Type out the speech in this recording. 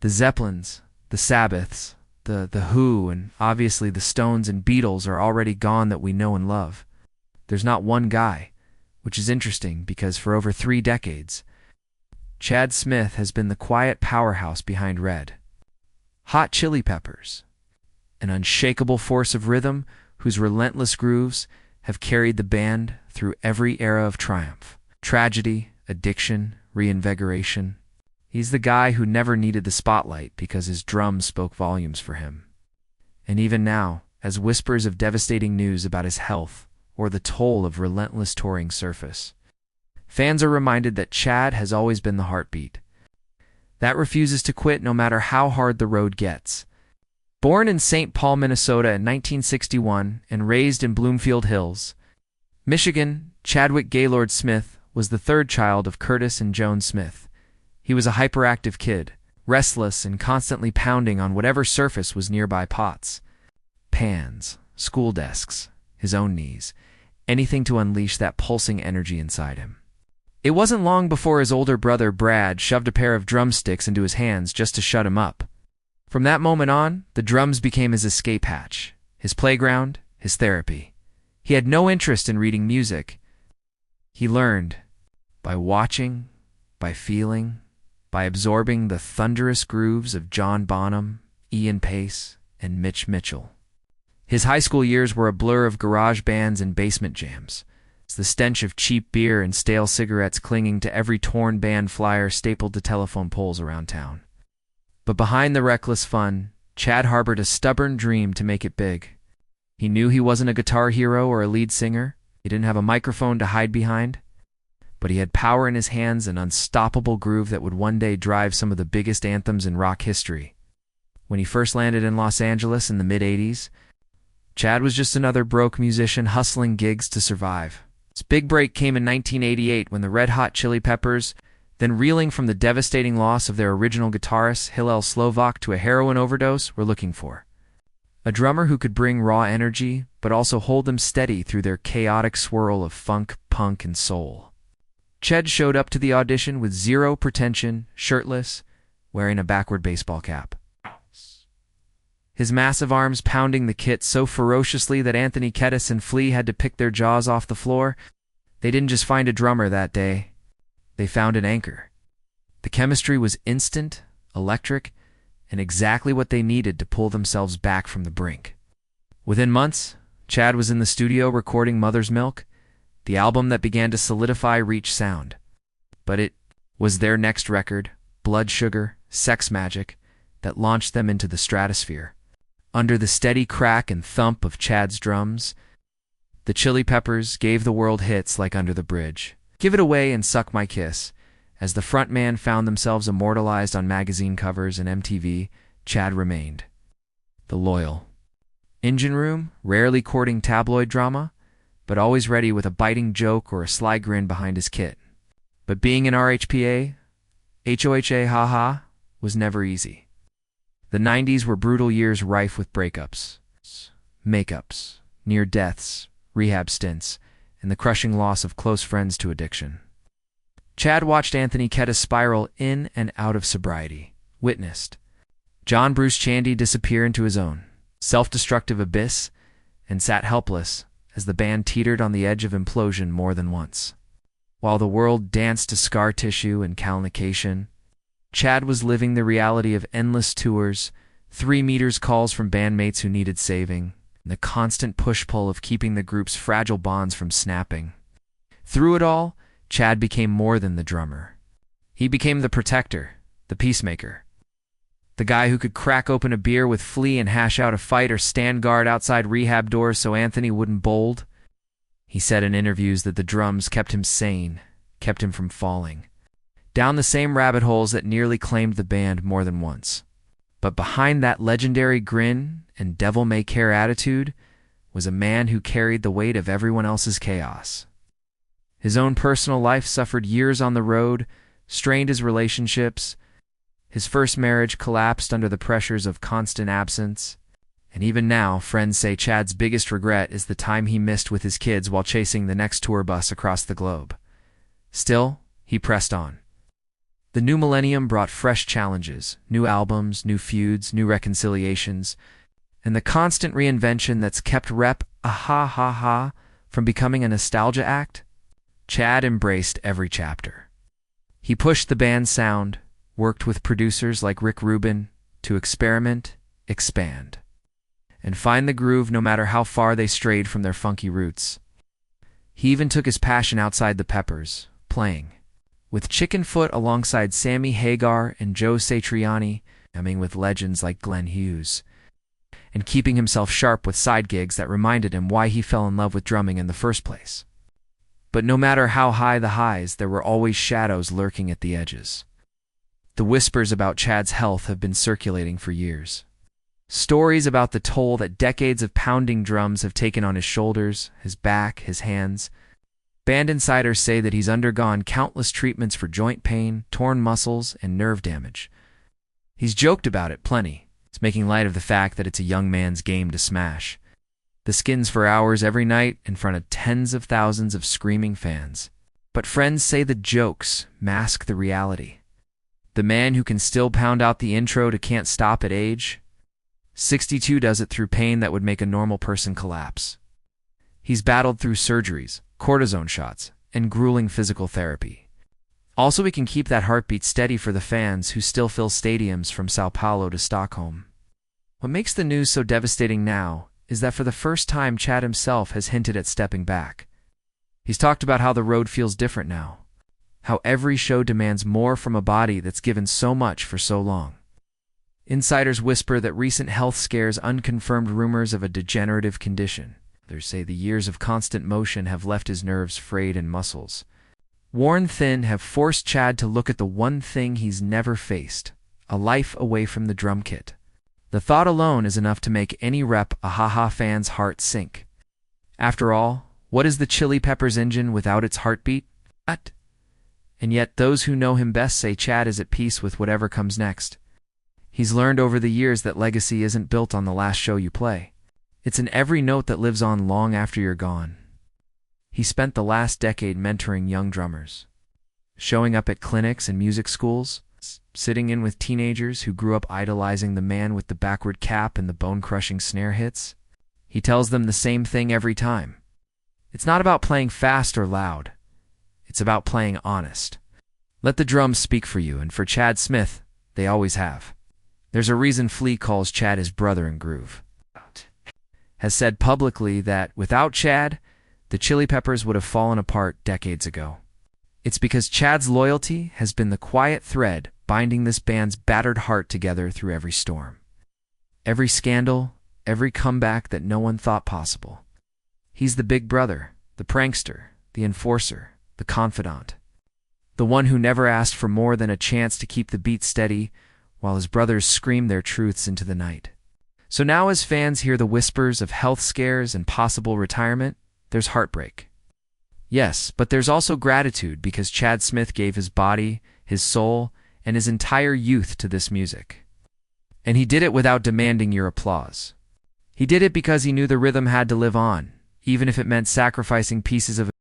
The Zeppelins, the Sabbaths, the Who, and obviously the Stones and Beatles are already gone that we know and love. There's not one guy, which is interesting because for over 3 decades, Chad Smith has been the quiet powerhouse behind Red Hot Chili Peppers, an unshakable force of rhythm whose relentless grooves have carried the band through every era of triumph, tragedy, addiction, reinvigoration. He's the guy who never needed the spotlight because his drums spoke volumes for him. And even now, as whispers of devastating news about his health or the toll of relentless touring surface, fans are reminded that Chad has always been the heartbeat. That refuses to quit no matter how hard the road gets. Born in St. Paul, Minnesota in 1961 and raised in Bloomfield Hills, Michigan, Chadwick Gaylord Smith was the 3rd child of Curtis and Joan Smith. He was a hyperactive kid, restless and constantly pounding on whatever surface was nearby: pots, pans, school desks, his own knees, anything to unleash that pulsing energy inside him. It wasn't long before his older brother Brad shoved a pair of drumsticks into his hands just to shut him up. From that moment on, the drums became his escape hatch, his playground, his therapy. He had no interest in reading music. He learned by watching, by feeling, by absorbing the thunderous grooves of John Bonham, Ian Pace, and Mitch Mitchell. His high school years were a blur of garage bands and basement jams, the stench of cheap beer and stale cigarettes clinging to every torn band flyer stapled to telephone poles around town. But behind the reckless fun, Chad harbored a stubborn dream to make it big. He knew he wasn't a guitar hero or a lead singer. He didn't have a microphone to hide behind. But he had power in his hands, an unstoppable groove that would one day drive some of the biggest anthems in rock history. When he first landed in Los Angeles in the mid-'80s, Chad was just another broke musician hustling gigs to survive. His big break came in 1988 when the Red Hot Chili Peppers, then reeling from the devastating loss of their original guitarist Hillel Slovak to a heroin overdose, were looking for a drummer who could bring raw energy but also hold them steady through their chaotic swirl of funk, punk, and soul. Ched showed up to the audition with zero pretension, shirtless, wearing a backward baseball cap. His massive arms pounding the kit so ferociously that Anthony Kiedis and Flea had to pick their jaws off the floor. They didn't just find a drummer that day. They found an anchor. The chemistry was instant, electric, and exactly what they needed to pull themselves back from the brink. Within months, Chad was in the studio recording Mother's Milk, the album that began to solidify Reach sound. But it was their next record, Blood Sugar, Sex Magic, that launched them into the stratosphere. Under the steady crack and thump of Chad's drums, the Chili Peppers gave the world hits like Under the Bridge, Give It Away, and Suck My Kiss. As the frontman found themselves immortalized on magazine covers and MTV, Chad remained the loyal engine room, rarely courting tabloid drama, but always ready with a biting joke or a sly grin behind his kit. But being an RHPA, HOHA haha, was never easy. The 90s were brutal years rife with breakups, makeups, near deaths, rehab stints, and the crushing loss of close friends to addiction. Chad watched Anthony Kiedis spiral in and out of sobriety, witnessed John Bruce Chandy disappear into his own self-destructive abyss, and sat helpless as the band teetered on the edge of implosion more than once. While the world danced to scar tissue and calnication, Chad was living the reality of endless tours, 3 meters calls from bandmates who needed saving, and the constant push-pull of keeping the group's fragile bonds from snapping. Through it all, Chad became more than the drummer. He became the protector, the peacemaker, the guy who could crack open a beer with Flea and hash out a fight or stand guard outside rehab doors so Anthony wouldn't bold. He said in interviews that the drums kept him sane, kept him from falling down the same rabbit holes that nearly claimed the band more than once. But behind that legendary grin and devil-may-care attitude was a man who carried the weight of everyone else's chaos. His own personal life suffered years on the road, strained his relationships. His first marriage collapsed under the pressures of constant absence. And even now, friends say Chad's biggest regret is the time he missed with his kids while chasing the next tour bus across the globe. Still, he pressed on. The new millennium brought fresh challenges, new albums, new feuds, new reconciliations, and the constant reinvention that's kept Rep Aha Ha Ha from becoming a nostalgia act. Chad embraced every chapter. He pushed the band's sound, worked with producers like Rick Rubin to experiment, expand, and find the groove no matter how far they strayed from their funky roots. He even took his passion outside the Peppers, playing with Chickenfoot alongside Sammy Hagar and Joe Satriani, jamming with legends like Glenn Hughes, and keeping himself sharp with side gigs that reminded him why he fell in love with drumming in the first place. But no matter how high the highs, there were always shadows lurking at the edges. The whispers about Chad's health have been circulating for years. Stories about the toll that decades of pounding drums have taken on his shoulders, his back, his hands. Band insiders say that he's undergone countless treatments for joint pain, torn muscles, and nerve damage. He's joked about it plenty. He's making light of the fact that it's a young man's game to smash the skins for hours every night in front of tens of thousands of screaming fans. But friends say the jokes mask the reality. The man who can still pound out the intro to Can't Stop at age 62 does it through pain that would make a normal person collapse. He's battled through surgeries, cortisone shots, and grueling physical therapy. Also, he can keep that heartbeat steady for the fans who still fill stadiums from Sao Paulo to Stockholm. What makes the news so devastating now is that for the first time Chad himself has hinted at stepping back. He's talked about how the road feels different now, how every show demands more from a body that's given so much for so long. Insiders whisper that recent health scares unconfirmed rumors of a degenerative condition. Others say the years of constant motion have left his nerves frayed and muscles worn thin have forced Chad to look at the one thing he's never faced, a life away from the drum kit. The thought alone is enough to make any Rep Aha Ha fan's heart sink. After all, what is the Chili Peppers engine without its heartbeat? And yet those who know him best say Chad is at peace with whatever comes next. He's learned over the years that legacy isn't built on the last show you play. It's in every note that lives on long after you're gone. He spent the last decade mentoring young drummers, showing up at clinics and music schools, sitting in with teenagers who grew up idolizing the man with the backward cap and the bone-crushing snare hits. He tells them the same thing every time. It's not about playing fast or loud. It's about playing honest. Let the drums speak for you, and for Chad Smith, they always have. There's a reason Flea calls Chad his brother in groove. Has said publicly that without Chad, the Chili Peppers would have fallen apart decades ago. It's because Chad's loyalty has been the quiet thread binding this band's battered heart together through every storm. Every scandal, every comeback that no one thought possible. He's the big brother, the prankster, the enforcer, the confidant. The one who never asked for more than a chance to keep the beat steady while his brothers screamed their truths into the night. So now as fans hear the whispers of health scares and possible retirement, there's heartbreak. Yes, but there's also gratitude because Chad Smith gave his body, his soul, and his entire youth to this music. And he did it without demanding your applause. He did it because he knew the rhythm had to live on, even if it meant sacrificing pieces of